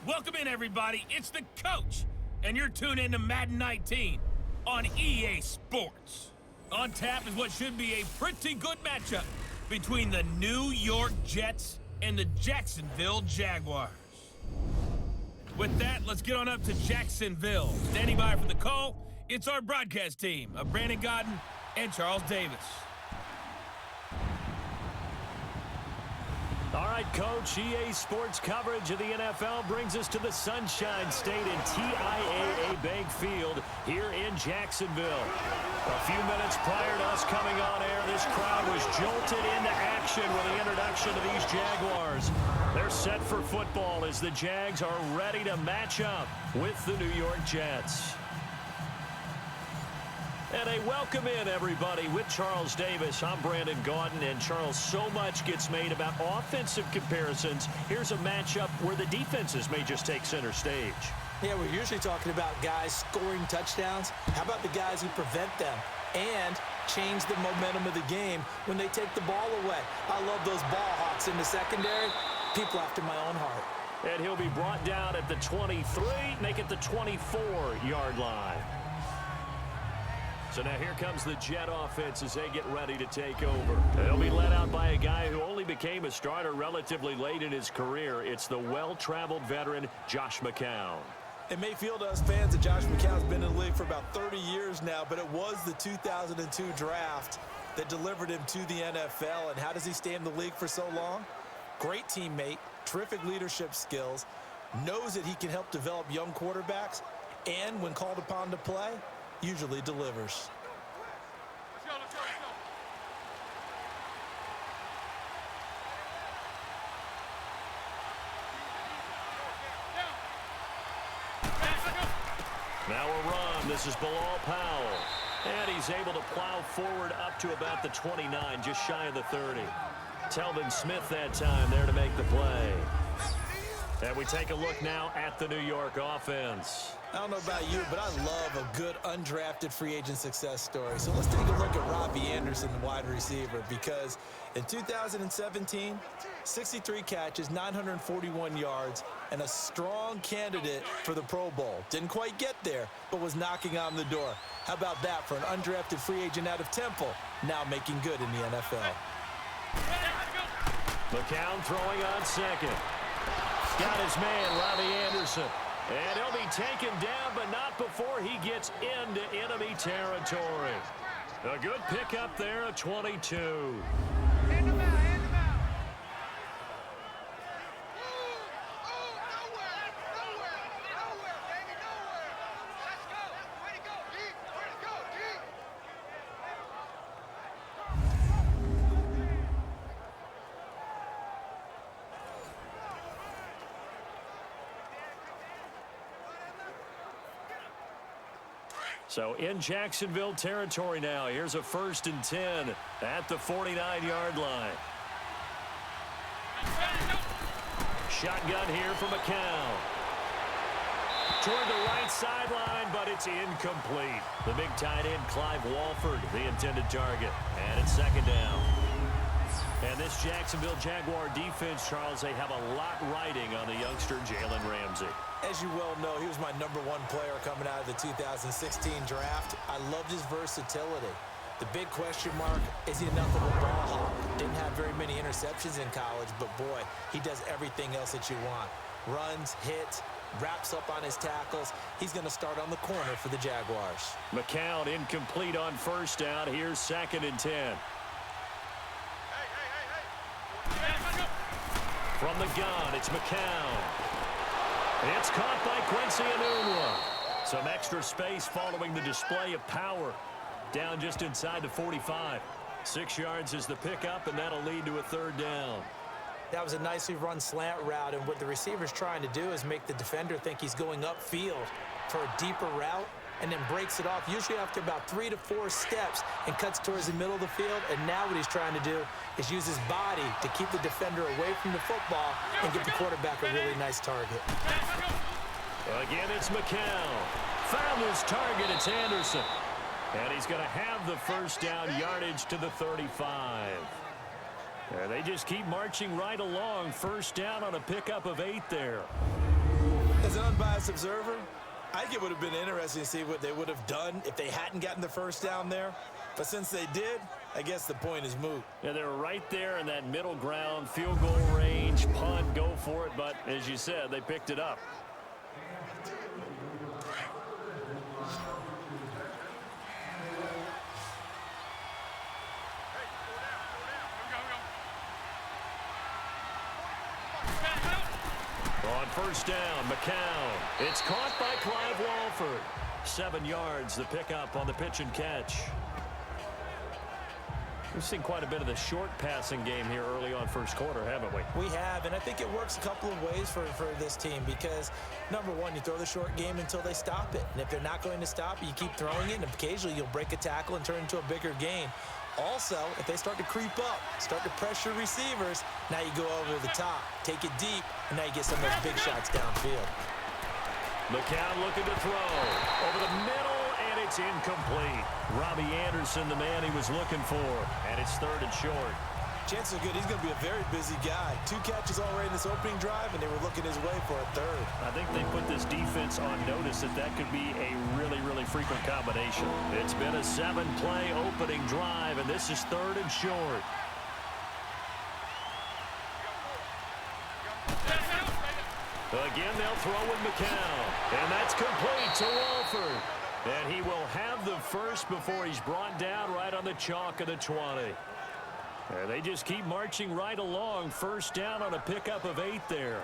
Welcome in, everybody. It's the coach, and you're tuned in to Madden 19 on EA Sports. On tap is what should be a pretty good matchup between the New York Jets and the Jacksonville Jaguars. With that, let's get on up to Jacksonville. Standing by for the call, it's our broadcast team of Brandon Godden and Charles Davis. All right, Coach, EA Sports coverage of the NFL brings us to the Sunshine State in TIAA Bank Field here in Jacksonville. A few minutes prior to us coming on air, this crowd was jolted into action with the introduction of these Jaguars. They're set for football as the Jags are ready to match up with the New York Jets. And a welcome in, everybody, with Charles Davis. I'm Brandon Gaudin, and Charles, so much gets made about offensive comparisons. Here's a matchup where the defenses may just take center stage. Yeah, we're usually talking about guys scoring touchdowns. How about the guys who prevent them and change the momentum of the game when they take the ball away? I love those ball hawks in the secondary. People after my own heart. And he'll be brought down at the 23, make it the 24-yard line. So now here comes the Jet offense as they get ready to take over. They'll be led out by a guy who only became a starter relatively late in his career. It's the well-traveled veteran, Josh McCown. It may feel to us fans that Josh McCown's been in the league for about 30 years now, but it was the 2002 draft that delivered him to the NFL. And how does he stay in the league for so long? Great teammate, terrific leadership skills, knows that he can help develop young quarterbacks, and when called upon to play, usually delivers. Now a run. This is Bilal Powell. And he's able to plow forward up to about the 29, just shy of the 30. Telvin Smith that time there to make the play. And we take a look now at the New York offense. I don't know about you, but I love a good undrafted free agent success story. So let's take a look at Robbie Anderson, the wide receiver, because in 2017, 63 catches, 941 yards, and a strong candidate for the Pro Bowl. Didn't quite get there, but was knocking on the door. How about that for an undrafted free agent out of Temple, now making good in the NFL? McCown throwing on second. Got his man, Robbie Anderson. And he'll be taken down, but not before he gets into enemy territory. A good pickup there at 22. Hand him out, hand him out. Nowhere, baby, nowhere. Let's go. Way to go, D. Way to go, D. So in Jacksonville territory now. Here's a 1st and 10 at the 49-yard line. Shotgun here from McCown. Toward the right sideline, but it's incomplete. The big tight end, Clive Walford, the intended target. And it's 2nd down. And this Jacksonville Jaguar defense, Charles, they have a lot riding on the youngster Jalen Ramsey. As you well know, he was my #1 player coming out of the 2016 draft. I loved his versatility. The big question mark, is he enough of a ball hawk? Didn't have very many interceptions in college, but boy, he does everything else that you want. Runs, hits, wraps up on his tackles. He's going to start on the corner for the Jaguars. McCown incomplete on 1st down. Here's 2nd and 10. From the gun, it's McCown. It's caught by Quincy Enunwa. Some extra space following the display of power. Down just inside the 45. 6 yards is the pickup, and that'll lead to a 3rd down. That was a nicely run slant route, and what the receiver's trying to do is make the defender think he's going upfield for a deeper route, and then breaks it off, usually after about 3 to 4 steps, and cuts towards the middle of the field. And now what he's trying to do is use his body to keep the defender away from the football and get the quarterback a really nice target. Again, it's McCown. Found his target, it's Anderson. And he's going to have the 1st down, yardage to the 35. And they just keep marching right along. 1st down on a pickup of 8 there. As an unbiased observer, I think it would have been interesting to see what they would have done if they hadn't gotten the first down there. But since they did, I guess the point is moot. Yeah, they were right there in that middle ground, field goal range, punt, go for it. But as you said, they picked it up. On first down, McCown. It's caught by Clive Walford. 7 yards, the pickup on the pitch and catch. We've seen quite a bit of the short passing game here early on first quarter, haven't we? We have, and I think it works a couple of ways for this team because, number one, you throw the short game until they stop it. And if they're not going to stop it, you keep throwing it, and occasionally you'll break a tackle and turn into a bigger gain. Also, if they start to creep up, start to pressure receivers, now you go over the top, take it deep, and now you get some of those big shots downfield. McCown looking to throw. Over the middle, and it's incomplete. Robbie Anderson, the man he was looking for, and it's 3rd and short. Chances are good he's going to be a very busy guy. 2 catches already in this opening drive, and they were looking his way for a 3rd. I think they put this defense on notice that could be a really, really frequent combination. It's been a 7-play opening drive, and this is 3rd and short. Again, they'll throw with McCown, and that's complete to Walford. And he will have the first before he's brought down right on the chalk of the 20. And they just keep marching right along. First down on a pickup of 8 there.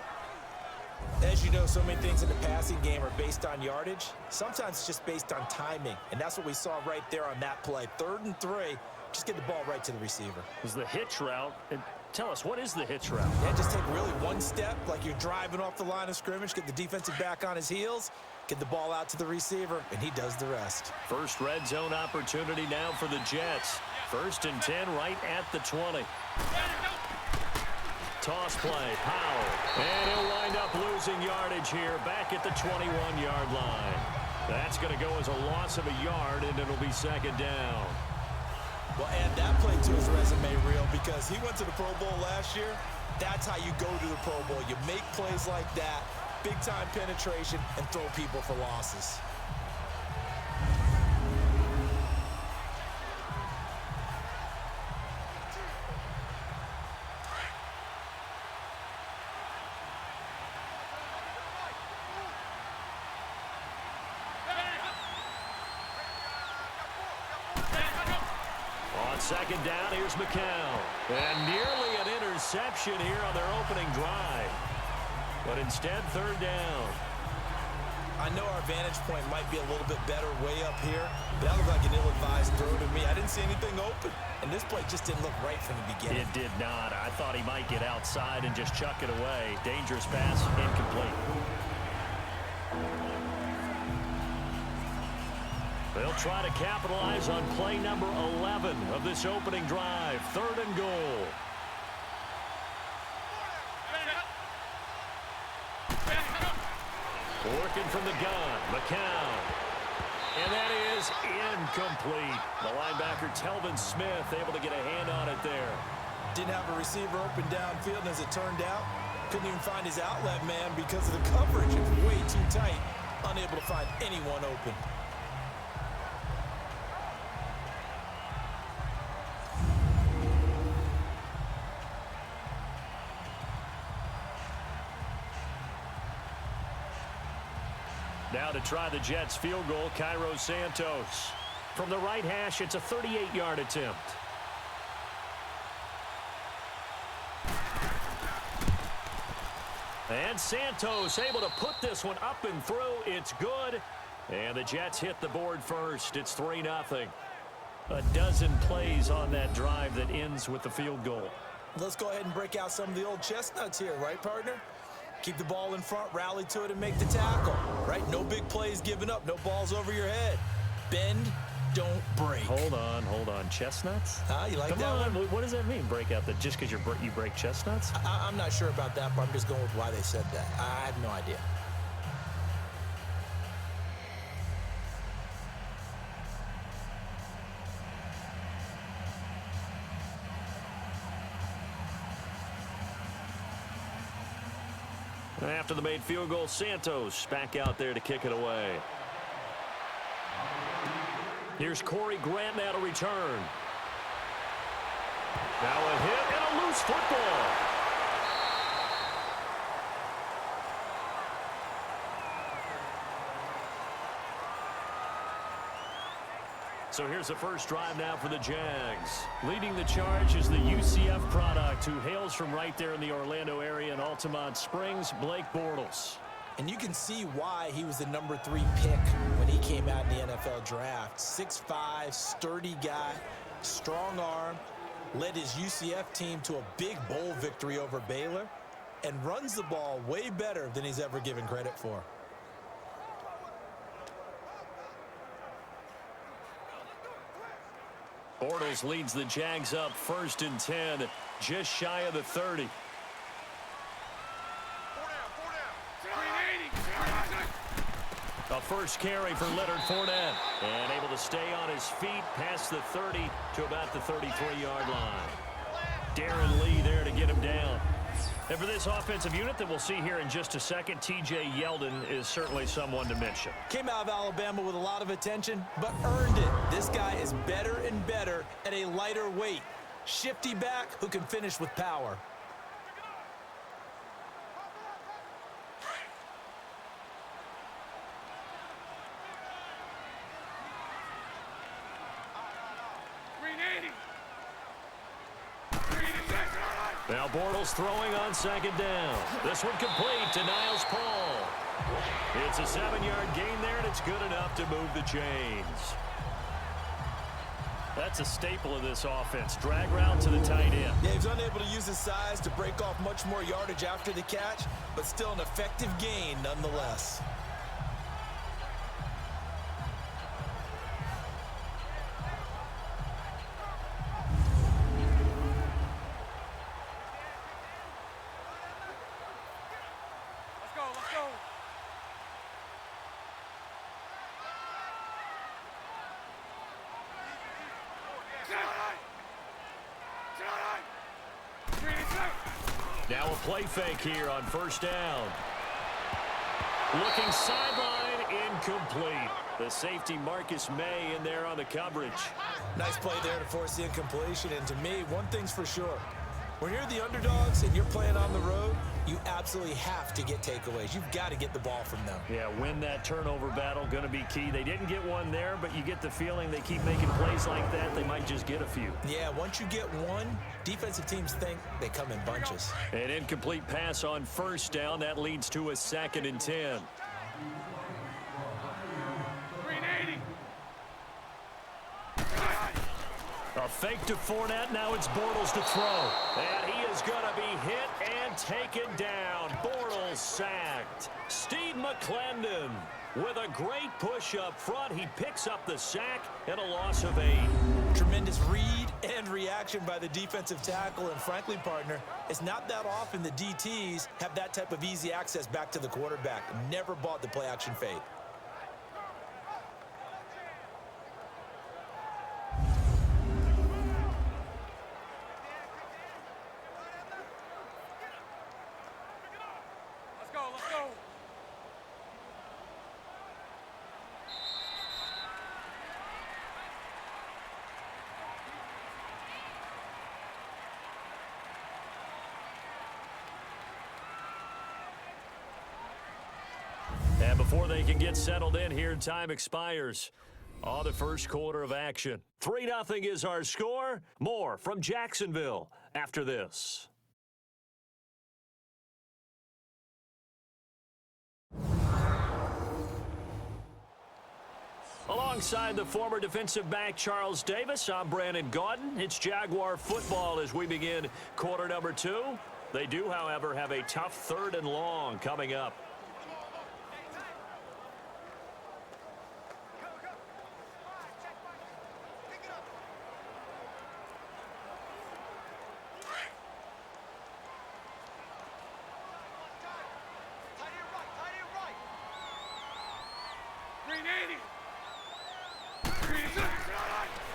As you know, so many things in the passing game are based on yardage. Sometimes it's just based on timing, and that's what we saw right there on that play. 3rd and 3, just get the ball right to the receiver. It was the hitch route. Tell us, what is the hitch route? Yeah, just take really one step, like you're driving off the line of scrimmage, get the defensive back on his heels, get the ball out to the receiver, and he does the rest. First red zone opportunity now for the Jets. 1st and 10 right at the 20. Toss play, Powell. And he'll wind up losing yardage here back at the 21-yard line. That's going to go as a loss of a yard, and it'll be 2nd down. Well, add that play to his resume reel because he went to the Pro Bowl last year. That's how you go to the Pro Bowl. You make plays like that, big-time penetration, and throw people for losses. On 2nd down, here's McCown. And nearly an interception here on their opening drive. But instead, 3rd down. I know our vantage point might be a little bit better way up here, but that looked like an ill-advised throw to me. I didn't see anything open, and this play just didn't look right from the beginning. It did not. I thought he might get outside and just chuck it away. Dangerous pass, incomplete. They'll try to capitalize on play number 11 of this opening drive. 3rd and goal. Working from the gun, McCown. And that is incomplete. The linebacker, Telvin Smith, able to get a hand on it there. Didn't have a receiver open downfield, and as it turned out, couldn't even find his outlet man because of the coverage. It was way too tight, unable to find anyone open. Now to try the Jets field goal, Cairo Santos. From the right hash, it's a 38-yard attempt. And Santos able to put this one up and through. It's good. And the Jets hit the board first. It's 3-0. A dozen plays on that drive that ends with the field goal. Let's go ahead and break out some of the old chestnuts here, right, partner? Keep the ball in front, rally to it, and make the tackle, right? No big plays given up, no balls over your head. Bend, don't break. Hold on. Chestnuts? You like Come that on. one? What does that mean, break out? Just because you break chestnuts? I'm not sure about that, but I'm just going with why they said that. I have no idea. After the made field goal, Santos back out there to kick it away. Here's Corey Grant now to return. Now a hit and a loose football. So here's the first drive now for the Jags. Leading the charge is the UCF product who hails from right there in the Orlando area in Altamont Springs, Blake Bortles. And you can see why he was the #3 pick when he came out in the NFL draft. 6'5", sturdy guy, strong arm, led his UCF team to a big bowl victory over Baylor, and runs the ball way better than he's ever given credit for. Bortles leads the Jags up 1st and 10, just shy of the 30. A first carry for Leonard Fournette. And able to stay on his feet past the 30 to about the 33-yard line. Darren Lee there to get him down. And for this offensive unit that we'll see here in just a second, T.J. Yeldon is certainly someone to mention. Came out of Alabama with a lot of attention, but earned it. This guy is better and better at a lighter weight. Shifty back who can finish with power. Now Bortles throwing on 2nd down. This one complete to Niles Paul. It's a 7-yard gain there, and it's good enough to move the chains. That's a staple of this offense. Drag route to the tight end. Yeah, he's unable to use his size to break off much more yardage after the catch, but still an effective gain nonetheless. Now a play fake here on 1st down. Looking sideline, incomplete. The safety Marcus May in there on the coverage. Nice play there to force the incompletion, and to me, one thing's for sure. When you're the underdogs and you're playing on the road, you absolutely have to get takeaways. You've got to get the ball from them. Yeah, win that turnover battle, going to be key. They didn't get one there, but you get the feeling they keep making plays like that, they might just get a few. Yeah, once you get one, defensive teams think they come in bunches. An incomplete pass on 1st down. That leads to a 2nd and 10. A fake to Fournette. Now it's Bortles to throw. And he is going to be hit and taken down. Bortles sacked. Steve McClendon with a great push up front. He picks up the sack and a loss of 8. Tremendous read and reaction by the defensive tackle. And frankly, partner, it's not that often the DTs have that type of easy access back to the quarterback. Never bought the play action fade. And before they can get settled in here, time expires on the 1st quarter of action. 3-0 is our score. More from Jacksonville after this. Alongside the former defensive back Charles Davis, I'm Brandon Gaudin. It's Jaguar football as we begin quarter number 2. They do, however, have a tough 3rd and long coming up.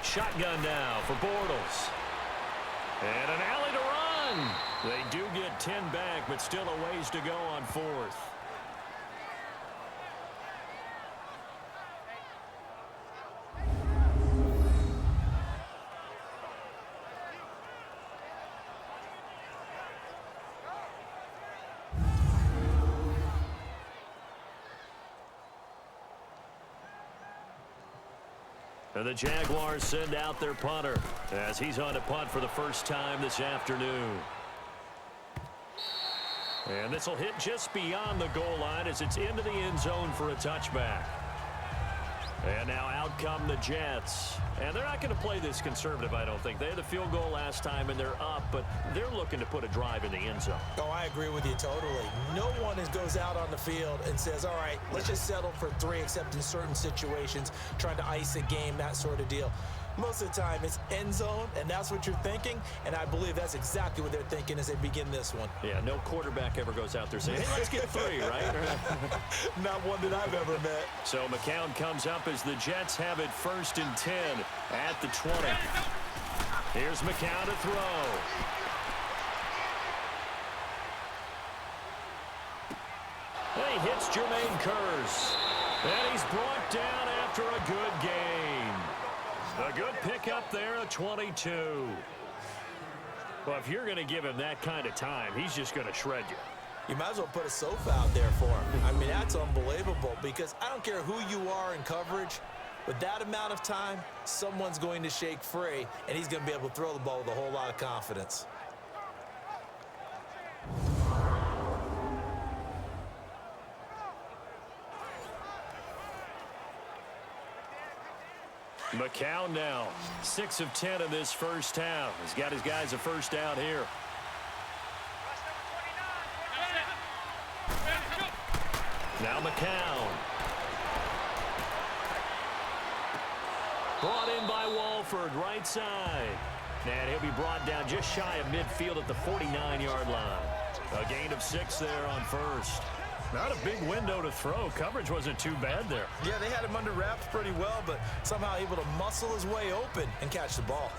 Shotgun now for Bortles. And an alley to run. They do get 10 back back, but still a ways to go on fourth. And the Jaguars send out their punter as he's on to punt for the first time this afternoon. And this will hit just beyond the goal line as it's into the end zone for a touchback. And now out come the Jets. And they're not going to play this conservative, I don't think. They had the field goal last time, and they're up, but they're looking to put a drive in the end zone. Oh, I agree with you totally. No one goes out on the field and says, all right, let's just settle for 3, except in certain situations, trying to ice a game, that sort of deal. Most of the time, it's end zone, and that's what you're thinking, and I believe that's exactly what they're thinking as they begin this one. Yeah, no quarterback ever goes out there saying, hey, let's get 3, right? Not one that I've ever met. So McCown comes up as the Jets have it 1st and 10 at the 20. Here's McCown to throw. And he hits Jermaine Kearse. And he's brought down after a good game. A good pickup there at 22. Well, if you're going to give him that kind of time, he's just going to shred you. You might as well put a sofa out there for him. I mean, that's unbelievable because I don't care who you are in coverage. With that amount of time, someone's going to shake free, and he's going to be able to throw the ball with a whole lot of confidence. McCown now, 6 of 10 in this first half. He's got his guys a first down here. Now McCown. Brought in by Walford, right side. And he'll be brought down just shy of midfield at the 49-yard line. A gain of 6 there on first. Not a big window to throw. Coverage wasn't too bad there. Yeah, they had him under wraps pretty well, but somehow able to muscle his way open and catch the ball.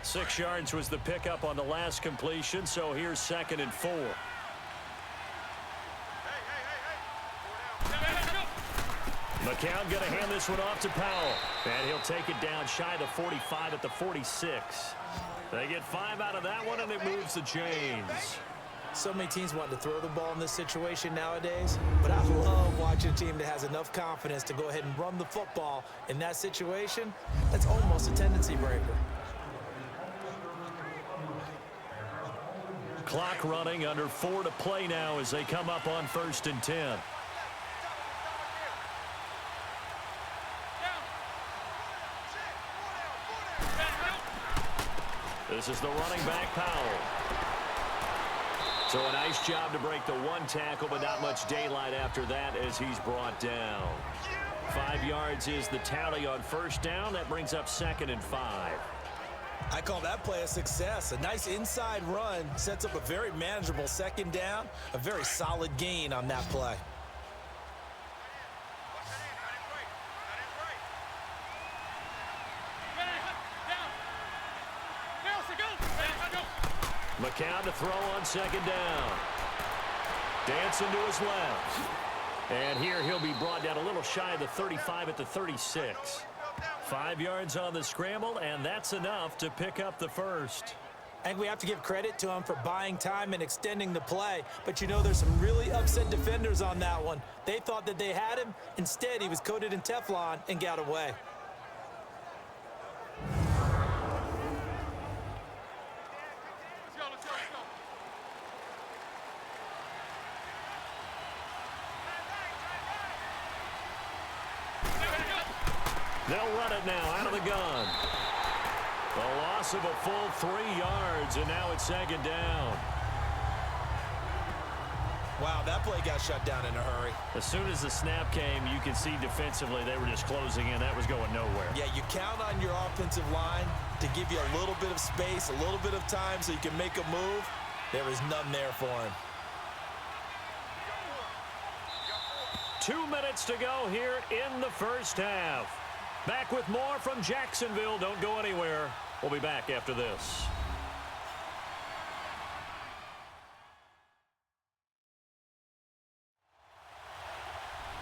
6 yards was the pickup on the last completion, so here's 2nd and 4. McCown going to hand this one off to Powell. And he'll take it down shy of the 45 at the 46. They get 5 out of that one, and it moves the chains. So many teams want to throw the ball in this situation nowadays, but I love watching a team that has enough confidence to go ahead and run the football in that situation. That's almost a tendency breaker. Clock running, under 4 to play now as they come up on 1st and 10. This is the running back, Powell. So a nice job to break the 1 tackle, but not much daylight after that as he's brought down. 5 yards is the tally on first down. That brings up 2nd and 5. I call that play a success. A nice inside run sets up a very manageable 2nd down. A very solid gain on that play. McCown to throw on 2nd down. Dancing to his left. And here he'll be brought down a little shy of the 35 at the 36. 5 yards on the scramble, and that's enough to pick up the first. I think we have to give credit to him for buying time and extending the play. But you know, there's some really upset defenders on that one. They thought that they had him. Instead, he was coated in Teflon and got away. They'll run it now out of the gun. A loss of a full 3 yards, and now it's 2nd down. Wow, that play got shut down in a hurry. As soon as the snap came, you could see defensively they were just closing in. That was going nowhere. Yeah, you count on your offensive line to give you a little bit of space, a little bit of time so you can make a move. There was none there for him. 2 minutes to go here in the first half. Back with more from Jacksonville. Don't go anywhere. We'll be back after this.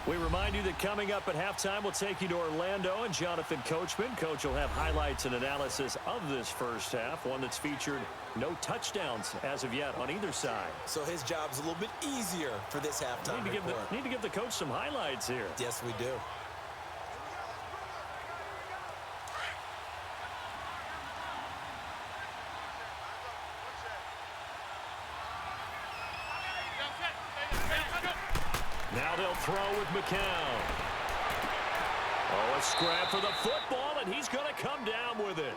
We remind you that coming up at halftime, we'll take you to Orlando and Jonathan Coachman. Coach will have highlights and analysis of this first half, one that's featured no touchdowns as of yet on either side. So his job's a little bit easier for this halftime report. Need to give the coach some highlights here. Yes, we do. Now they'll throw with McCown. Oh, a scrap for the football, and he's going to come down with it.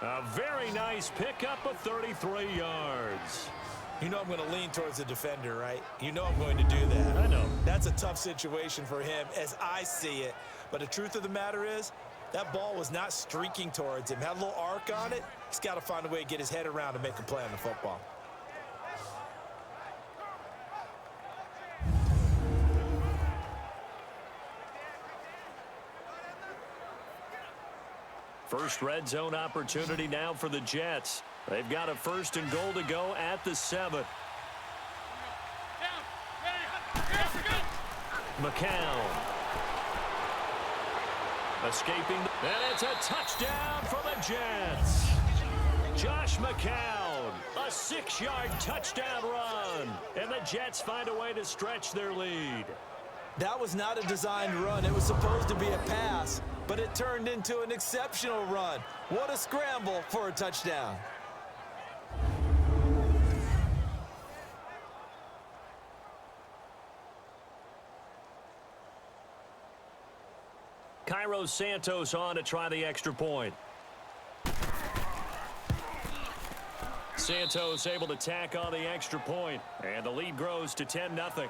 A very nice pickup of 33 yards. You know I'm going to lean towards the defender, right? You know I'm going to do that. I know. That's a tough situation for him as I see it. But the truth of the matter is, that ball was not streaking towards him. Had a little arc on it. He's got to find a way to get his head around and make a play on the football. First red zone opportunity now for the Jets. They've got a 1st and goal to go at the 7. McCown. Escaping. And it's a touchdown for the Jets. Josh McCown. A 6-yard touchdown run. And the Jets find a way to stretch their lead. That was not a designed run. It was supposed to be a pass, but it turned into an exceptional run. What a scramble for a touchdown. Cairo Santos on to try the extra point. Santos able to tack on the extra point, and the lead grows to 10-0.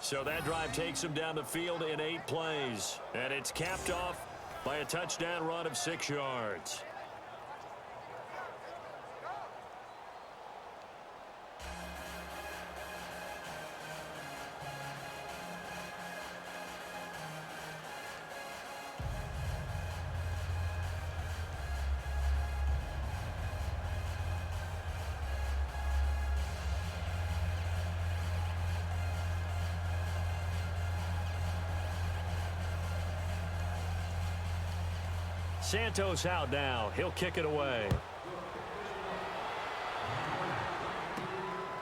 So that drive takes him down the field in 8 plays, and it's capped off by a touchdown run of 6 yards. Santos out now. He'll kick it away.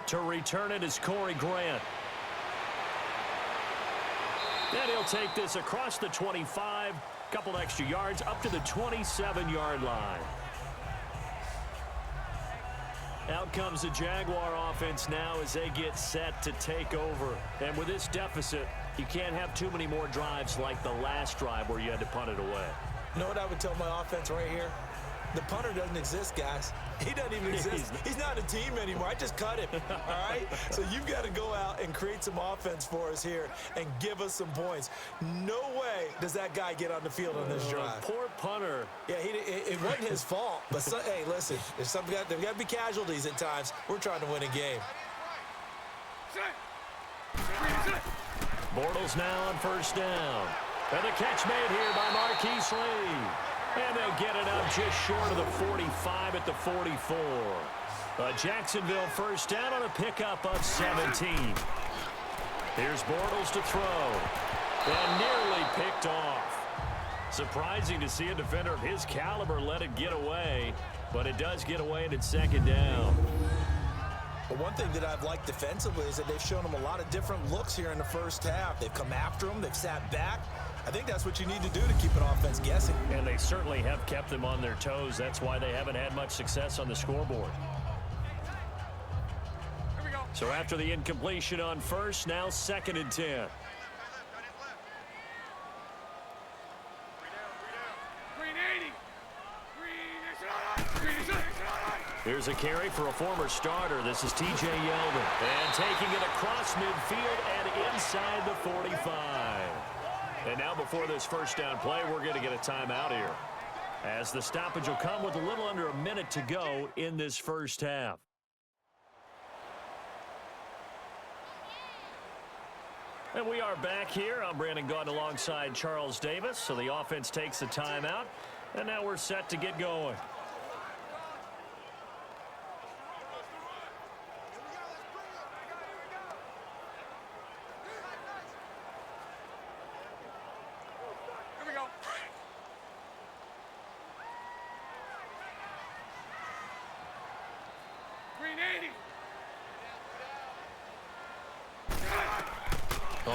To return it is Corey Grant. Then he'll take this across the 25. Couple extra yards up to the 27-yard line. Out comes the Jaguar offense now as they get set to take over. And with this deficit, you can't have too many more drives like the last drive where you had to punt it away. You know what I would tell my offense right here? The punter doesn't exist, guys. He doesn't even exist. He's not a team anymore. I just cut him, all right? So you've got to go out and create some offense for us here and give us some points. No way does that guy get on the field on this drive. Poor punter. Yeah, it wasn't his fault. But, hey, listen, there's got to be casualties at times. We're trying to win a game. Bortles now on 1st down. And the catch made here by Marquise Lee. And they'll get it up just short of the 45 at the 44. Jacksonville 1st down on a pickup of 17. Here's Bortles to throw. And nearly picked off. Surprising to see a defender of his caliber let it get away. But it does get away and it's 2nd down. But one thing that I've liked defensively is that they've shown them a lot of different looks here in the first half. They've come after them. They've sat back. I think that's what you need to do to keep an offense guessing. And they certainly have kept them on their toes. That's why they haven't had much success on the scoreboard. Here we go. So after the incompletion on 1st, now 2nd and 10. Green 80. Green is on. Here's a carry for a former starter. This is T.J. Yeldon. And taking it across midfield and inside the 45. And now before this 1st down play, we're going to get a timeout here, as the stoppage will come with a little under a minute to go in this 1st half. And we are back here. I'm Brandon Gaunt alongside Charles Davis. So the offense takes a timeout, and now we're set to get going.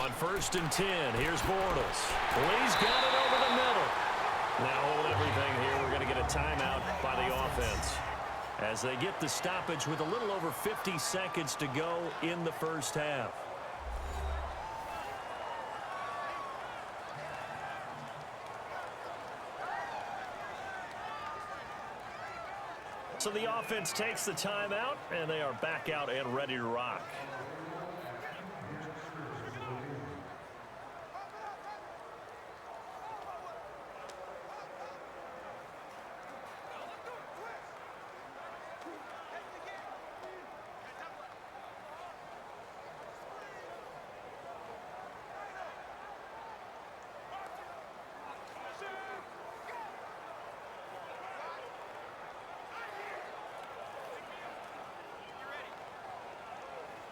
On 1st and 10, here's Bortles. He's got it over the middle. Now hold everything here. We're going to get a timeout by the offense as they get the stoppage with a little over 50 seconds to go in the first half. So the offense takes the timeout, and they are back out and ready to rock.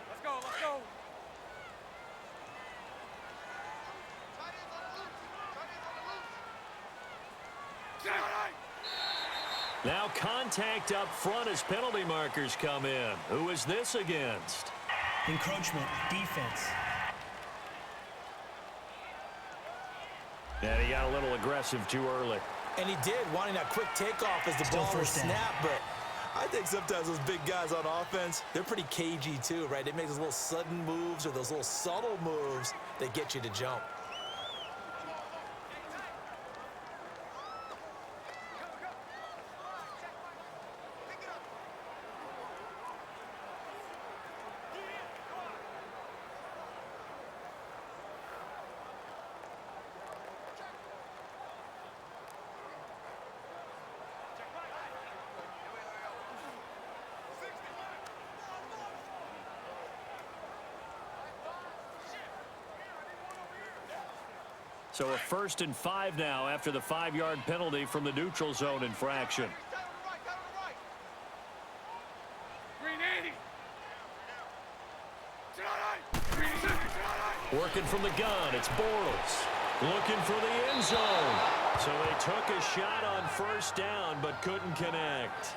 Let's go. Now contact up front as penalty markers come in. Who is this against? Encroachment, defense. And he got a little aggressive too early. And he did, wanting that quick takeoff as the Still ball was first down. snapped, but I think sometimes those big guys on offense, they're pretty cagey too, right? They make those little sudden moves or those little subtle moves that get you to jump. So a 1st and 5 now after the 5-yard penalty from the neutral zone infraction. Working from the gun, it's Bortles. Looking for the end zone. So they took a shot on 1st down, but couldn't connect.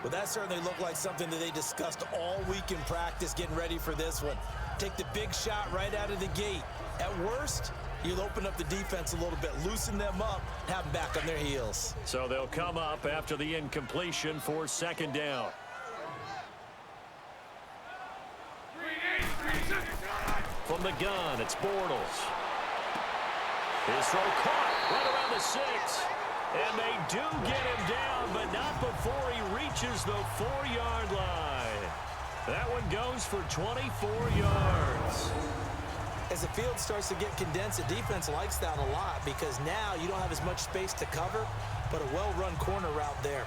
Well, that certainly looked like something that they discussed all week in practice getting ready for this one. Take the big shot right out of the gate. At worst, you'll open up the defense a little bit, loosen them up, have them back on their heels. So they'll come up after the incompletion for 2nd down. From the gun, it's Bortles. His throw caught right around the 6. And they do get him down, but not before he reaches the 4-yard line. That one goes for 24 yards. As the field starts to get condensed, the defense likes that a lot because now you don't have as much space to cover, but a well-run corner route there.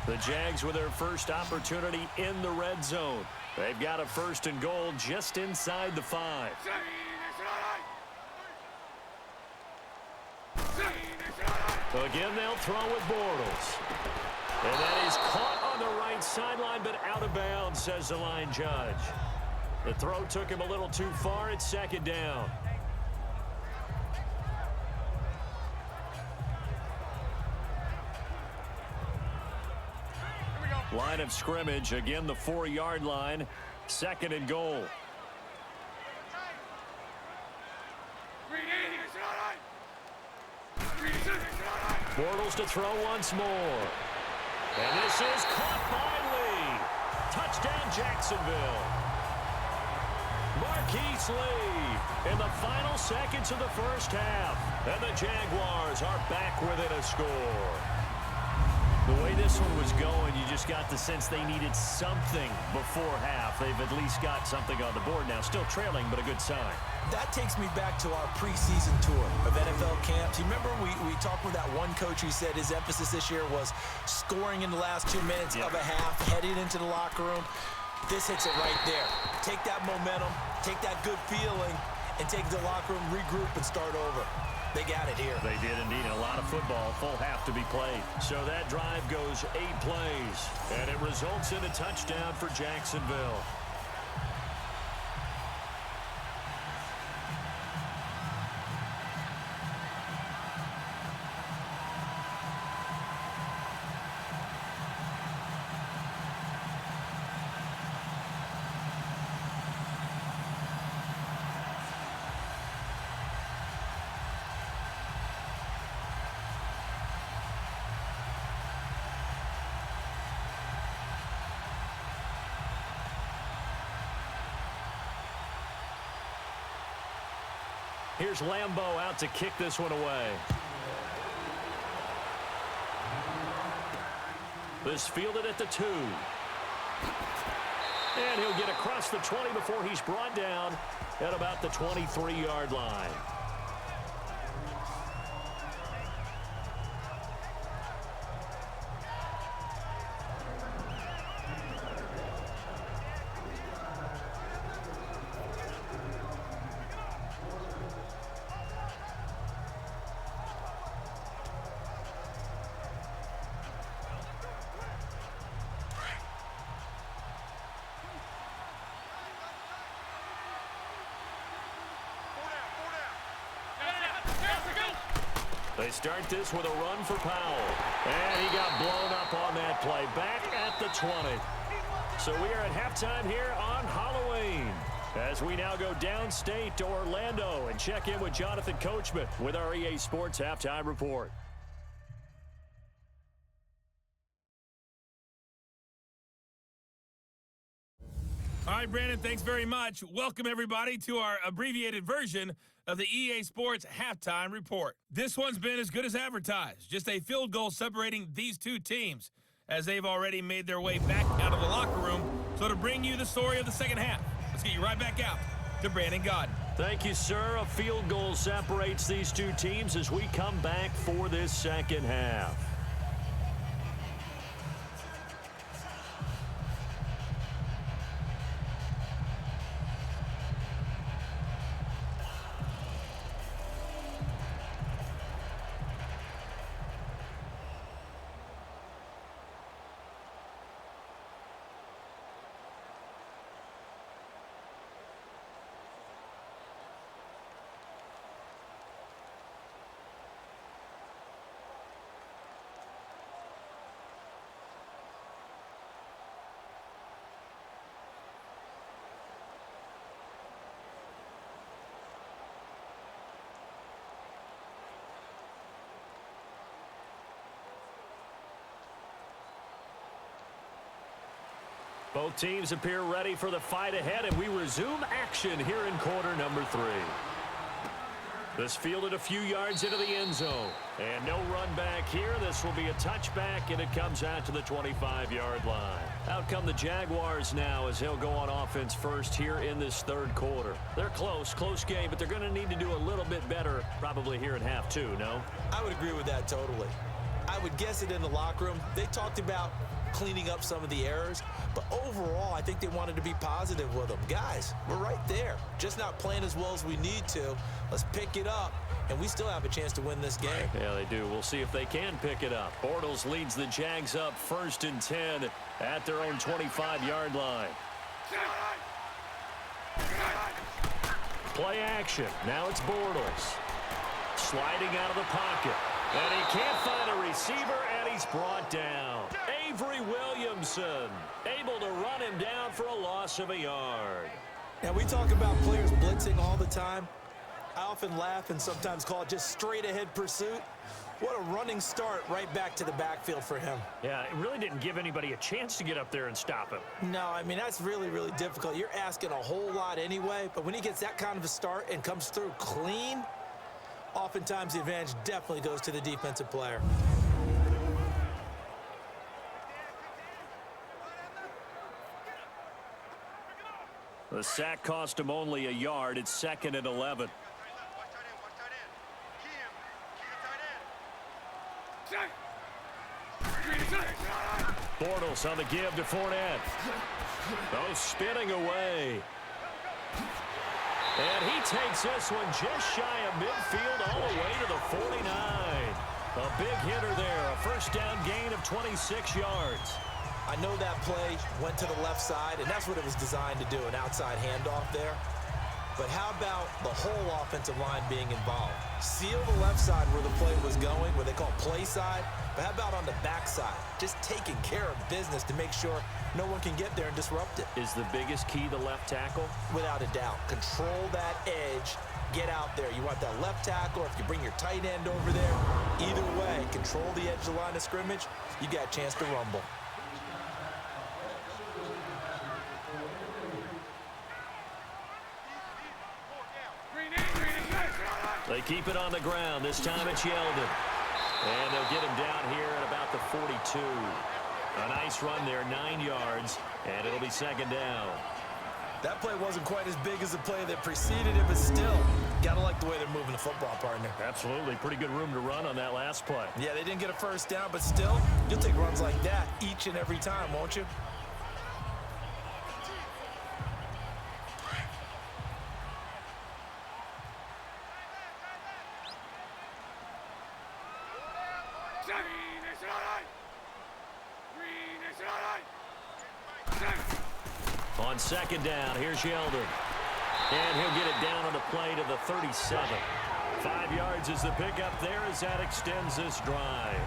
The Jags with their first opportunity in the red zone. They've got a 1st and goal just inside the 5. Again, they'll throw with Bortles. And that is caught on the right sideline, but out of bounds, says the line judge. The throw took him a little too far. It's 2nd down. Line of scrimmage, again the 4-yard line. 2nd and goal. Bortles to throw once more. And this is caught by Lee. Touchdown, Jacksonville. Marquise Lee in the final seconds of the first half. And the Jaguars are back within a score. The way this one was going, you just got the sense they needed something before half. They've at least got something on the board now. Still trailing, but a good sign. That takes me back to our preseason tour of NFL camps. You remember we talked with that one coach who said his emphasis this year was scoring in the last 2 minutes of a half, heading into the locker room. This hits it right there. Take that momentum, take that good feeling, and take the locker room, regroup, and start over. They got it here. They did indeed. A lot of football, full half to be played. So that drive goes 8 plays, and it results in a touchdown for Jacksonville. Here's Lambeau out to kick this one away. This fielded at the 2. And he'll get across the 20 before he's brought down at about the 23-yard line. They start this with a run for Powell. And he got blown up on that play. Back at the 20. So we are at halftime here on Halloween, as we now go downstate to Orlando and check in with Jonathan Coachman with our EA Sports Halftime Report. All right, Brandon, thanks very much. Welcome, everybody, to our abbreviated version of the EA Sports Halftime Report. This one's been as good as advertised. Just a field goal separating these two teams, as they've already made their way back out of the locker room. So to bring you the story of the second half, let's get you right back out to Brandon Godden. Thank you, sir. A field goal separates these two teams as we come back for this second half. Both teams appear ready for the fight ahead, and we resume action here in quarter number 3. This fielded a few yards into the end zone. And no run back here. This will be a touchback, and it comes out to the 25-yard line. Out come the Jaguars now as he'll go on offense first here in this third quarter. They're close game, but they're going to need to do a little bit better probably here in half 2, no? I would agree with that totally. I would guess it in the locker room. They talked about cleaning up some of the errors, but overall, I think they wanted to be positive with them. Guys, we're right there. Just not playing as well as we need to. Let's pick it up, and we still have a chance to win this game. Yeah, they do. We'll see if they can pick it up. Bortles leads the Jags up 1st and 10 at their own 25-yard line. Play action. Now it's Bortles. Sliding out of the pocket. And he can't find a receiver, and he's brought down. Avery Williamson able to run him down for a loss of a yard. Now, we talk about players blitzing all the time. I often laugh and sometimes call it just straight-ahead pursuit. What a running start right back to the backfield for him. Yeah, it really didn't give anybody a chance to get up there and stop him. No, I mean, that's really, really difficult. You're asking a whole lot anyway, but when he gets that kind of a start and comes through clean, oftentimes the advantage definitely goes to the defensive player. The sack cost him only a yard. It's 2nd and 11. Bortles on the give to Fournette. Oh, spinning away. And he takes this one just shy of midfield all the way to the 49. A big hitter there. A first down gain of 26 yards. I know that play went to the left side, and that's what it was designed to do, an outside handoff there. But how about the whole offensive line being involved? Seal the left side where the play was going, what they call play side. But how about on the back side? Just taking care of business to make sure no one can get there and disrupt it. Is the biggest key the left tackle? Without a doubt. Control that edge. Get out there. You want that left tackle, or if you bring your tight end over there. Either way, control the edge of the line of scrimmage. You got a chance to rumble. They keep it on the ground. This time it's Yeldon. And they'll get him down here at about the 42. A nice run there, 9 yards, and it'll be second down. That play wasn't quite as big as the play that preceded it, but still, gotta like the way they're moving the football, partner. Absolutely. Pretty good room to run on that last play. Yeah, they didn't get a first down, but still, you'll take runs like that each and every time, won't you? On second down, here's Yeldon. And he'll get it down on the play to the 37. 5 yards is the pickup there as that extends this drive.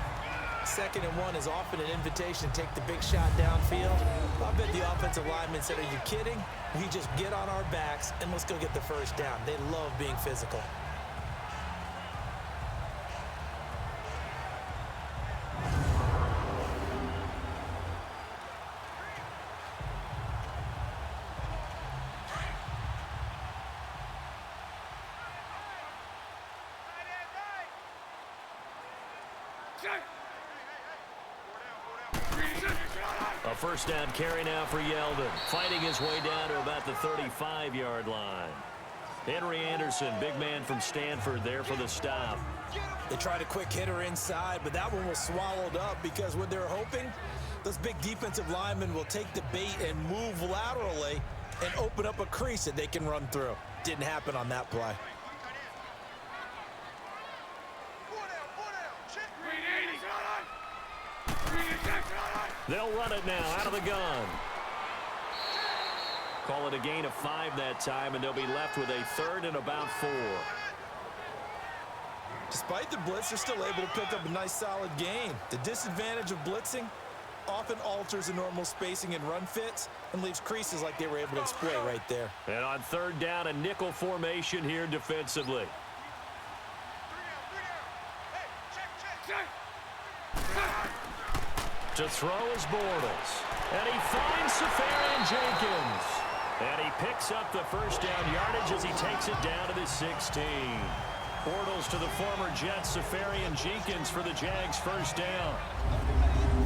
2nd and 1 is often an invitation to take the big shot downfield. I bet the offensive lineman said, are you kidding? We just get on our backs and let's go get the first down. They love being physical. A first down carry now for Yeldon, fighting his way down to about the 35-yard line. Henry Anderson, big man from Stanford, there for the stop. They tried a quick hitter inside, but that one was swallowed up because what they're hoping, those big defensive linemen will take the bait and move laterally and open up a crease that they can run through. Didn't happen on that play. They'll run it now out of the gun. Call it a gain of 5 that time, and they'll be left with a 3rd and about 4. Despite the blitz, they're still able to pick up a nice solid gain. The disadvantage of blitzing often alters the normal spacing and run fits and leaves creases like they were able to exploit right there. And on 3rd down, a nickel formation here defensively. To throw is Bortles. And he finds Safarian Jenkins. And he picks up the first down yardage as he takes it down to the 16. Bortles to the former Jet, Safarian Jenkins for the Jags' first down.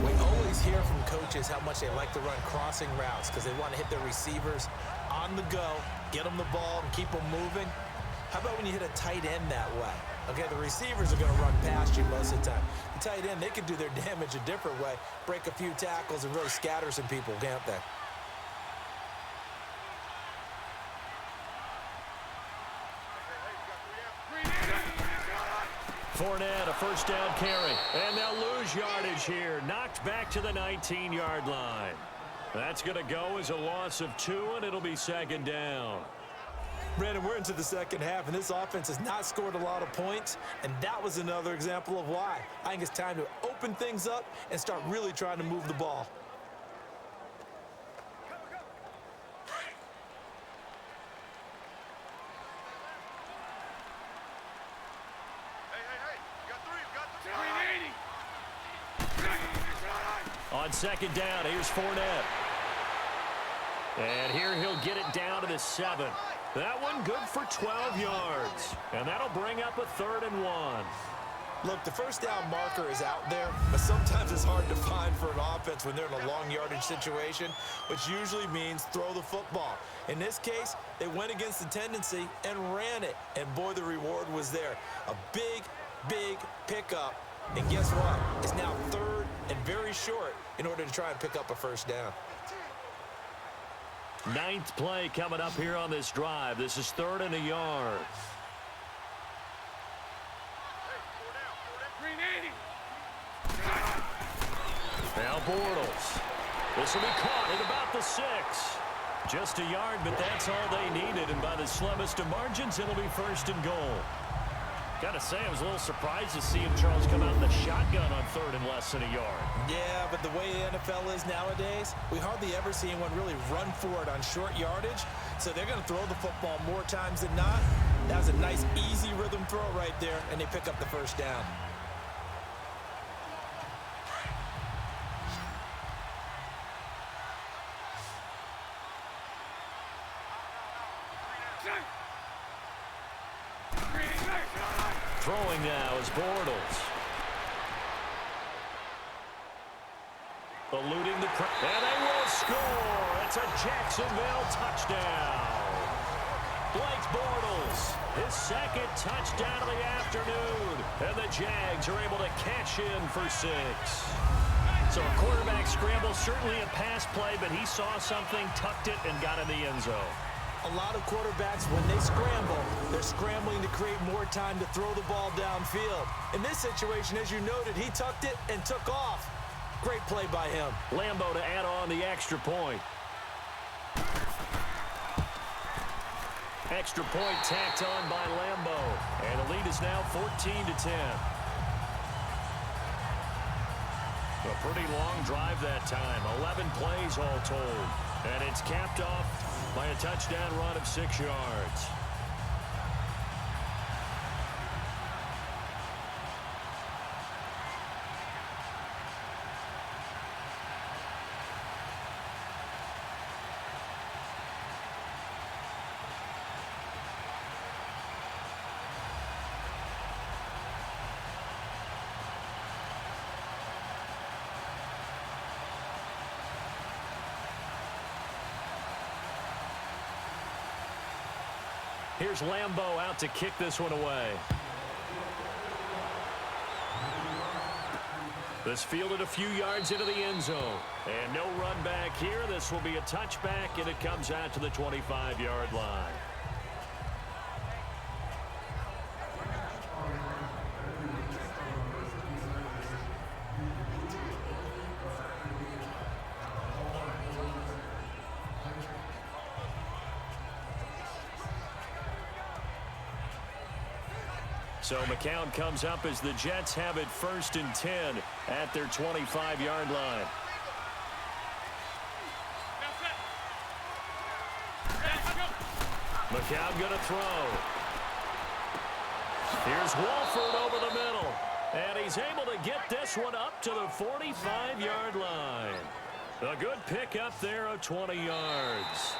We always hear from coaches how much they like to run crossing routes because they want to hit their receivers on the go, get them the ball, and keep them moving. How about when you hit a tight end that way? Okay, the receivers are going to run past you most of the time. The tight end, they can do their damage a different way, break a few tackles, and really scatter some people, can't they? Fournette, a first down carry. And they'll lose yardage here. Knocked back to the 19-yard line. That's going to go as a loss of 2, and it'll be second down. Brandon, we're into the second half, and this offense has not scored a lot of points, and that was another example of why. I think it's time to open things up and start really trying to move the ball. On second down, here's Fournette. And here he'll get it down to the 7. That one good for 12 yards. And that'll bring up a 3rd and 1. Look, the first down marker is out there, but sometimes it's hard to find for an offense when they're in a long yardage situation, which usually means throw the football. In this case, they went against the tendency and ran it. And boy, the reward was there. A big, big pickup. And guess what? It's now 3rd and very short in order to try and pick up a first down. 9th play coming up here on this drive. This is 3rd and a yard. Now Bortles. This will be caught at about the 6. Just a yard, but that's all they needed. And by the slimmest of margins, it'll be 1st and goal. Gotta say, I was a little surprised to see him, Charles, come out in the shotgun on 3rd and less than a yard. Yeah, but the way the NFL is nowadays, we hardly ever see anyone really run for it on short yardage. So they're going to throw the football more times than not. That was a nice, easy rhythm throw right there, and they pick up the first down. Throwing now is Bortles. Eluding the press. And they will score. It's a Jacksonville touchdown. Blake Bortles, his second touchdown of the afternoon. And the Jags are able to cash in for 6. So a quarterback scramble, certainly a pass play, but he saw something, tucked it, and got in the end zone. A lot of quarterbacks, when they scramble, they're scrambling to create more time to throw the ball downfield. In this situation, as you noted, he tucked it and took off. Great play by him. Lambo to add on the extra point. Extra point tacked on by Lambo. And the lead is now 14-10. A pretty long drive that time. 11 plays all told. And it's capped off by a touchdown run of 6 yards. Here's Lambo out to kick this one away. This fielded a few yards into the end zone. And no run back here. This will be a touchback, and it comes out to the 25-yard line. So McCown comes up as the Jets have it 1st and 10 at their 25-yard line. McCown going to throw. Here's Wolford over the middle. And he's able to get this one up to the 45-yard line. A good pick up there of 20 yards.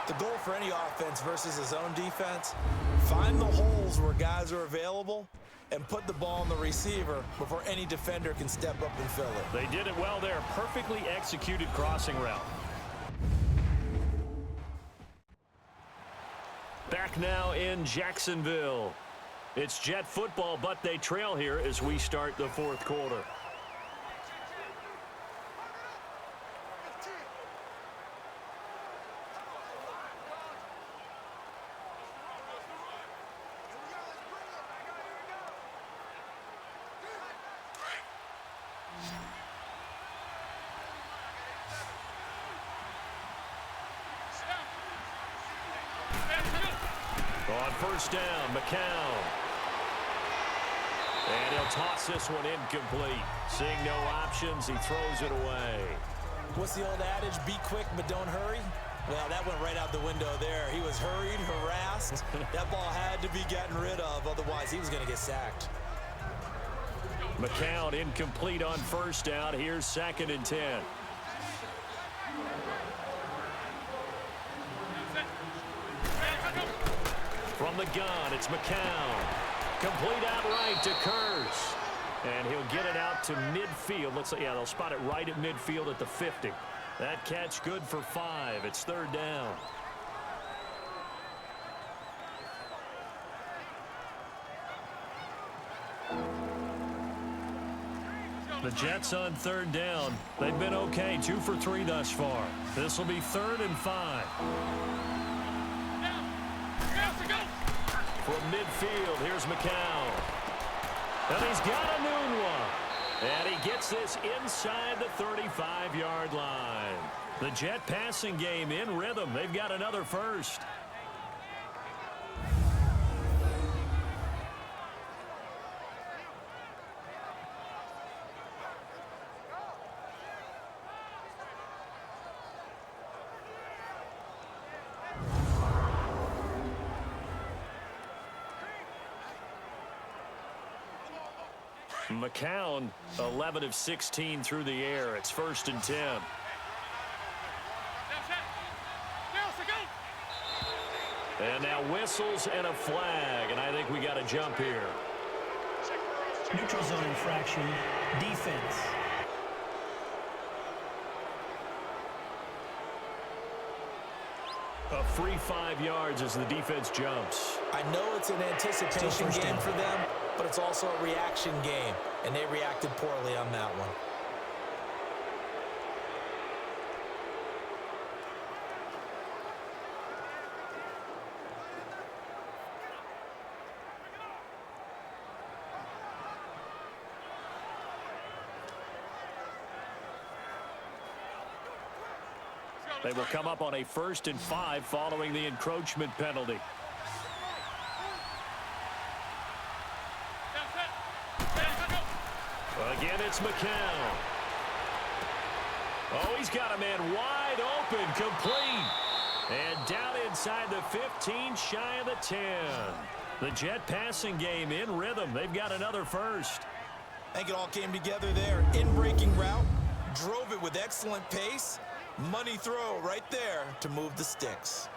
The goal for any offense versus his own defense, find the holes where guys are available and put the ball on the receiver before any defender can step up and fill it. They did it well there. Perfectly executed crossing route. Back now in Jacksonville. It's Jet football, but they trail here as we start the 4th quarter. On 1st down, McCown. And he'll toss this one incomplete. Seeing no options, he throws it away. What's the old adage? Be quick, but don't hurry. Well, that went right out the window there. He was hurried, harassed. That ball had to be gotten rid of, otherwise he was going to get sacked. McCown incomplete on 1st down. Here's 2nd and 10. From the gun, it's McCown. Complete outright to Kurz. And he'll get it out to midfield. Yeah, they'll spot it right at midfield at the 50. That catch good for 5. It's 3rd down. The Jets on 3rd down. They've been okay, 2 for 3 thus far. This will be 3rd and 5. From midfield, here's McCown. And he's got a noon one. And he gets this inside the 35-yard line. The Jet passing game in rhythm. They've got another first. McCown, 11 of 16 through the air. It's 1st and 10. And now whistles and a flag, and I think we got a jump here. Neutral zone infraction. Defense. A free 5 yards as the defense jumps. I know it's an anticipation game for them, but it's also a reaction game, and they reacted poorly on that one. They will come up on a 1st and 5 following the encroachment penalty. Again, it's McCown. Oh, he's got a man wide open, complete. And down inside the 15, shy of the 10. The Jet passing game in rhythm. They've got another first. I think it all came together there. In-breaking route, drove it with excellent pace. Money throw right there to move the sticks.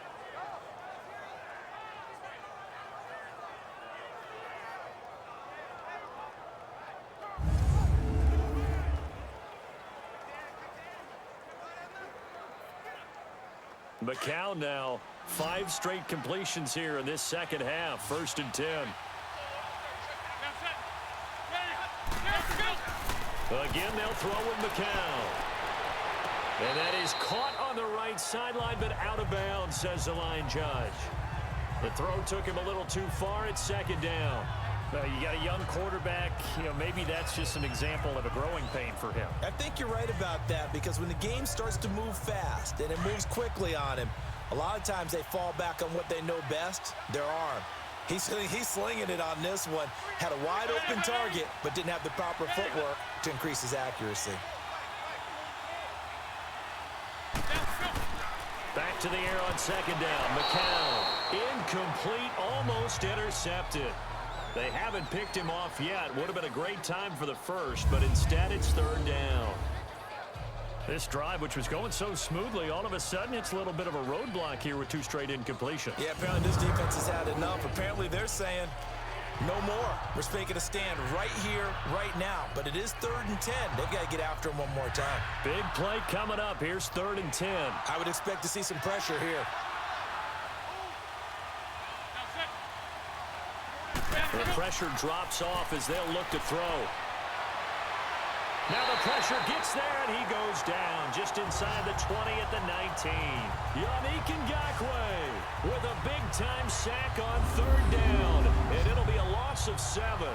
McCown now, 5 straight completions here in this second half. 1st and 10. Again, they'll throw with McCown. And that is caught on the right sideline, but out of bounds, says the line judge. The throw took him a little too far. It's 2nd down. You got a young quarterback. Maybe that's just an example of a growing pain for him. I think you're right about that, because when the game starts to move fast and it moves quickly on him, a lot of times they fall back on what they know best, their arm. He's slinging it on this one. Had a wide open target, but didn't have the proper footwork to increase his accuracy. Back to the air on 2nd down. McCown, incomplete, almost intercepted. They haven't picked him off yet. Would have been a great time for the first, but instead it's 3rd down. This drive, which was going so smoothly, all of a sudden it's a little bit of a roadblock here with 2 straight incompletions. Yeah, apparently this defense has had enough. Apparently they're saying no more. We're making a stand right here, right now. But it is 3rd and 10. They've got to get after him one more time. Big play coming up. Here's 3rd and 10. I would expect to see some pressure here. The pressure drops off as they'll look to throw. Now the pressure gets there, and he goes down just inside the 20 at the 19. Yannick Ngakoue with a big-time sack on 3rd down, and it'll be a loss of 7.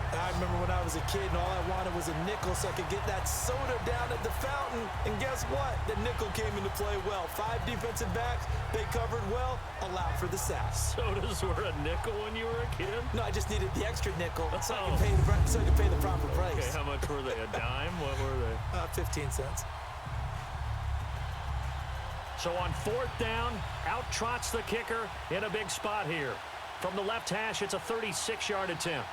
I remember when I was a kid and all I wanted was a nickel so I could get that soda down at the fountain. And guess what? The nickel came into play well. 5 defensive backs, they covered well, allowed for the sack. Sodas were a nickel when you were a kid? No, I just needed the extra nickel so I could pay the proper price. Okay, how much were they? A dime? What were they? 15 cents. So on 4th down, out trots the kicker in a big spot here. From the left hash, it's a 36-yard attempt.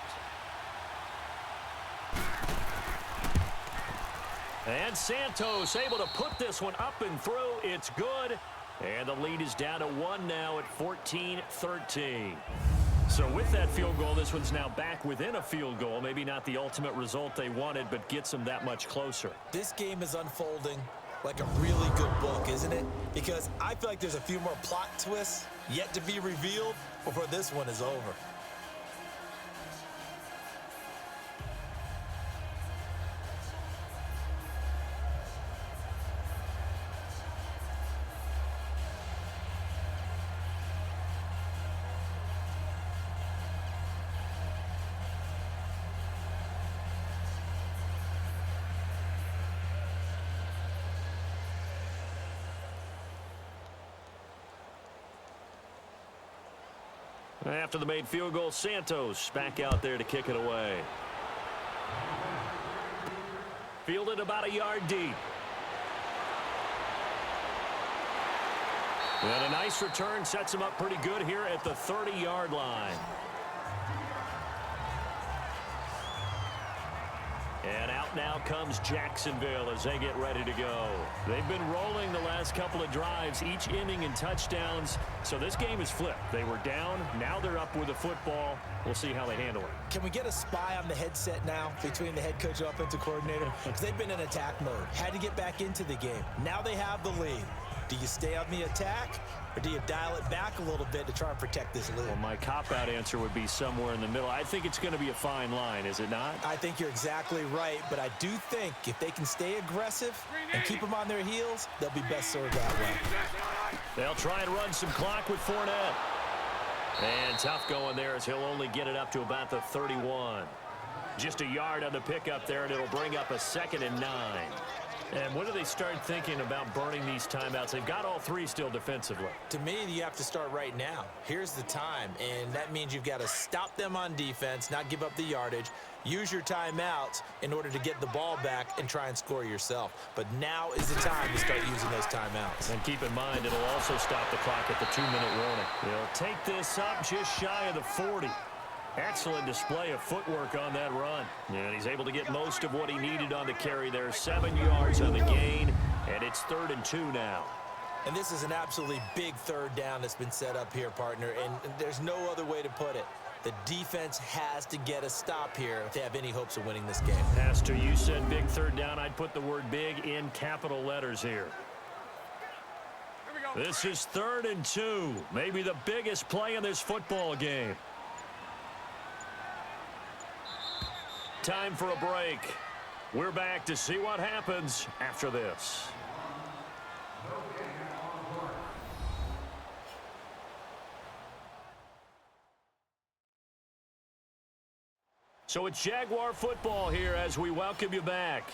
And Santos able to put this one up and through. It's good. And the lead is down to 1 now at 14-13. So with that field goal, this one's now back within a field goal. Maybe not the ultimate result they wanted, but gets them that much closer. This game is unfolding like a really good book, isn't it? Because I feel like there's a few more plot twists yet to be revealed before this one is over. After the made field goal, Santos back out there to kick it away. Fielded about a yard deep. And a nice return sets him up pretty good here at the 30-yard line. And out now comes Jacksonville as they get ready to go. They've been rolling the last couple of drives, each inning in touchdowns. So this game is flipped. They were down. Now they're up with the football. We'll see how they handle it. Can we get a spy on the headset now between the head coach and offensive coordinator? Because they've been in attack mode. Had to get back into the game. Now they have the lead. Do you stay on the attack, or do you dial it back a little bit to try and protect this lead? Well, my cop-out answer would be somewhere in the middle. I think it's going to be a fine line, is it not? I think you're exactly right, but I do think if they can stay aggressive and keep them on their heels, they'll be best served that way. They'll try and run some clock with Fournette. And tough going there as he'll only get it up to about the 31. Just a yard on the pickup there, and it'll bring up a 2nd and 9. And when do they start thinking about burning these timeouts? They've got all 3 still defensively. To me, you have to start right now. Here's the time, and that means you've got to stop them on defense, not give up the yardage, use your timeouts in order to get the ball back and try and score yourself. But now is the time to start using those timeouts. And keep in mind, it'll also stop the clock at the 2-minute warning. They'll take this up just shy of the 40. Excellent display of footwork on that run. And he's able to get most of what he needed on the carry there. 7 yards on the gain, and it's 3rd and 2 now. And this is an absolutely big 3rd down that's been set up here, partner, and there's no other way to put it. The defense has to get a stop here if they have any hopes of winning this game. Pastor, you said big 3rd down. I'd put the word big in capital letters here. This is 3rd and 2, maybe the biggest play in this football game. Time for a break. We're back to see what happens after this. So it's Jaguar football here as we welcome you back.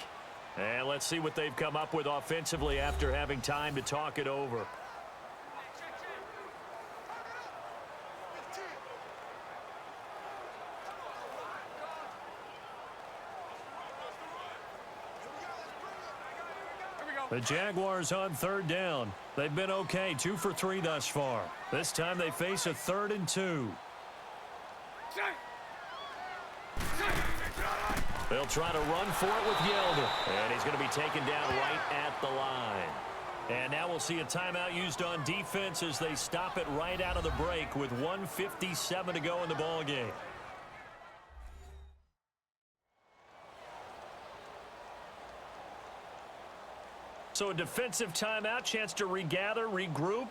And let's see what they've come up with offensively after having time to talk it over. The Jaguars on 3rd down. They've been okay, 2 for 3 thus far. This time they face a 3rd and 2. They'll try to run for it with Yelder. And he's going to be taken down right at the line. And now we'll see a timeout used on defense as they stop it right out of the break with 1:57 to go in the ball game. So a defensive timeout, chance to regather, regroup,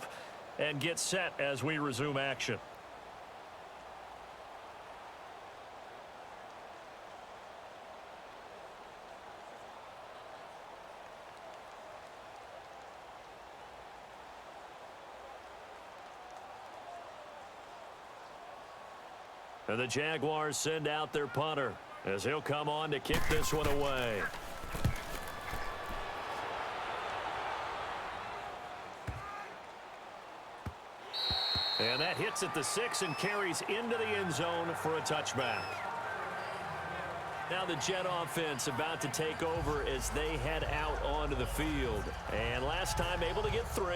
and get set as we resume action. And the Jaguars send out their punter as he'll come on to kick this one away. And that hits at the 6 and carries into the end zone for a touchback. Now the Jet offense about to take over as they head out onto the field. And last time able to get 3.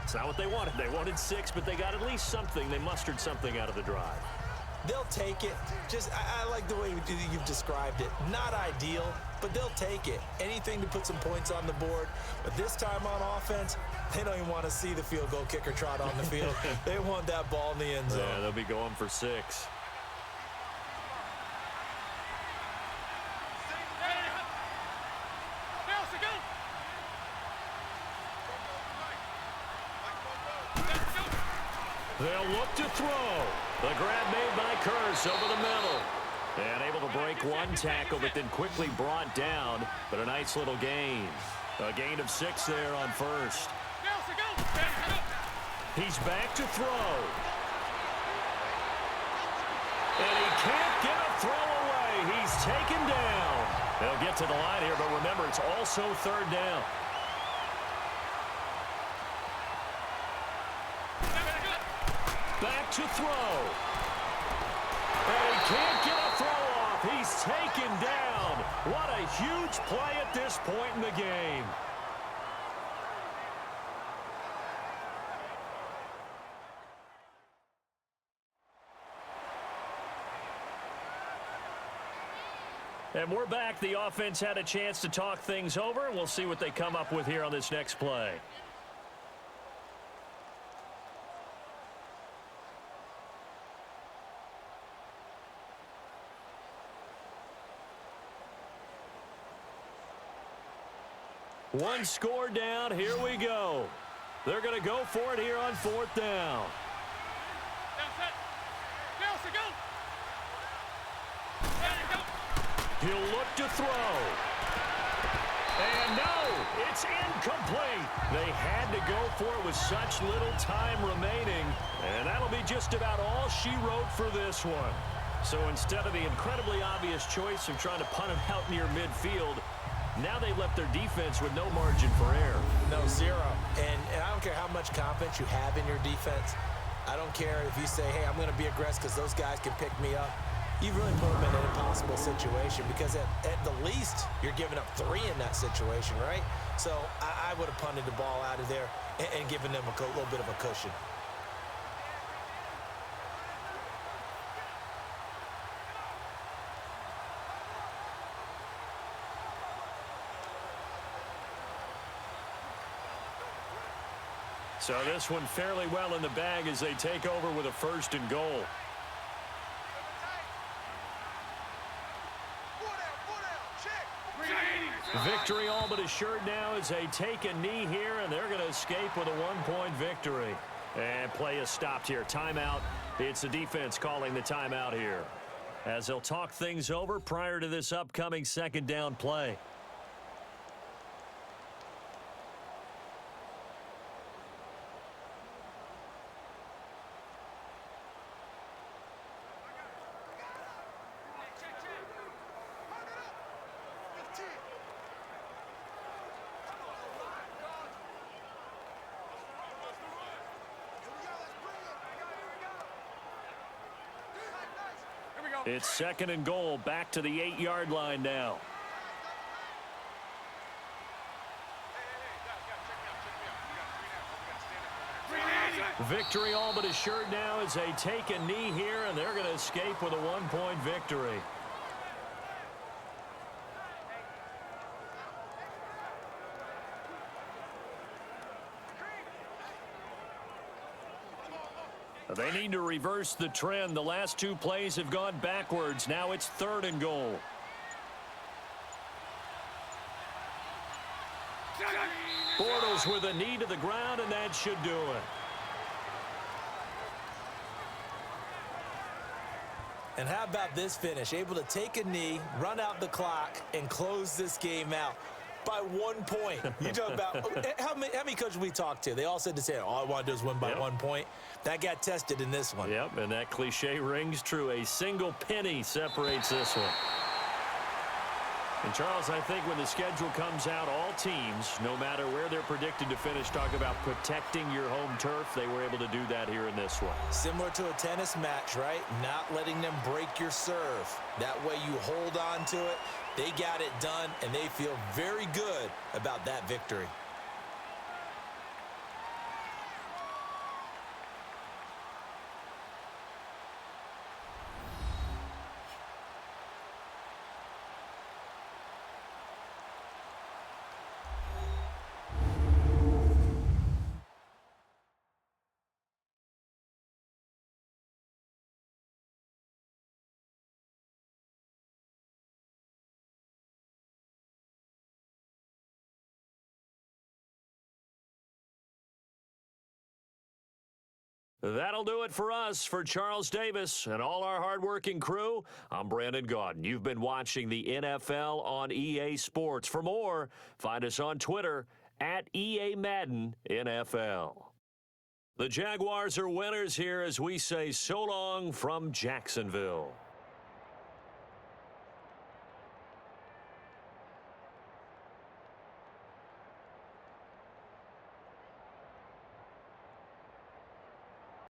It's not what they wanted. They wanted 6, but they got at least something. They mustered something out of the drive. They'll take it. I like the way you've described it. Not ideal, but they'll take it. Anything to put some points on the board. But this time on offense, they don't even want to see the field goal kicker trot on the field. They want that ball in the end zone. Yeah, they'll be going for 6. They'll look to throw. The grab made by Curse over the middle. And able to break one tackle, but then quickly brought down. But a nice little gain. A gain of 6 there on first. He's back to throw. And he can't get a throw away. He's taken down. They'll get to the line here, but remember, it's also 3rd down. Back to throw. And he can't get a throw off. He's taken down. What a huge play at this point in the game. And we're back. The offense had a chance to talk things over, and we'll see what they come up with here on this next play. One score down. Here we go. They're going to go for it here on 4th down. He'll look to throw. And no, it's incomplete. They had to go for it with such little time remaining. And that'll be just about all she wrote for this one. So instead of the incredibly obvious choice of trying to punt him out near midfield, now they left their defense with no margin for error. No, zero. And I don't care how much confidence you have in your defense. I don't care if you say, hey, I'm going to be aggressive because those guys can pick me up. You really put them in an impossible situation because at the least, you're giving up 3 in that situation, right? So I would have punted the ball out of there and given them a little bit of a cushion. So this one fairly well in the bag as they take over with a 1st and goal. Victory all but assured now as they take a knee here, and they're going to escape with a 1-point victory. And play is stopped here. Timeout. It's the defense calling the timeout here, as they'll talk things over prior to this upcoming 2nd down play. It's 2nd and goal, back to the 8-yard line now. Victory all but assured now as they take a knee here, and they're going to escape with a 1-point victory. They need to reverse the trend. The last 2 plays have gone backwards. Now it's 3rd and goal. Bortles with a knee to the ground, and that should do it. And how about this finish? Able to take a knee, run out the clock, and close this game out by 1 point. You talk about how many coaches we talked to? They all said the same. All I want to do is win by 1 point. That got tested in this one. Yep, and that cliche rings true. A single penny separates this one. And, Charles, I think when the schedule comes out, all teams, no matter where they're predicted to finish, talk about protecting your home turf. They were able to do that here in this one. Similar to a tennis match, right? Not letting them break your serve. That way you hold on to it. They got it done, and they feel very good about that victory. That'll do it for us. For Charles Davis and all our hardworking crew, I'm Brandon Gaudin. You've been watching the NFL on EA Sports. For more, find us on Twitter at EA Madden NFL. The Jaguars are winners here as we say so long from Jacksonville.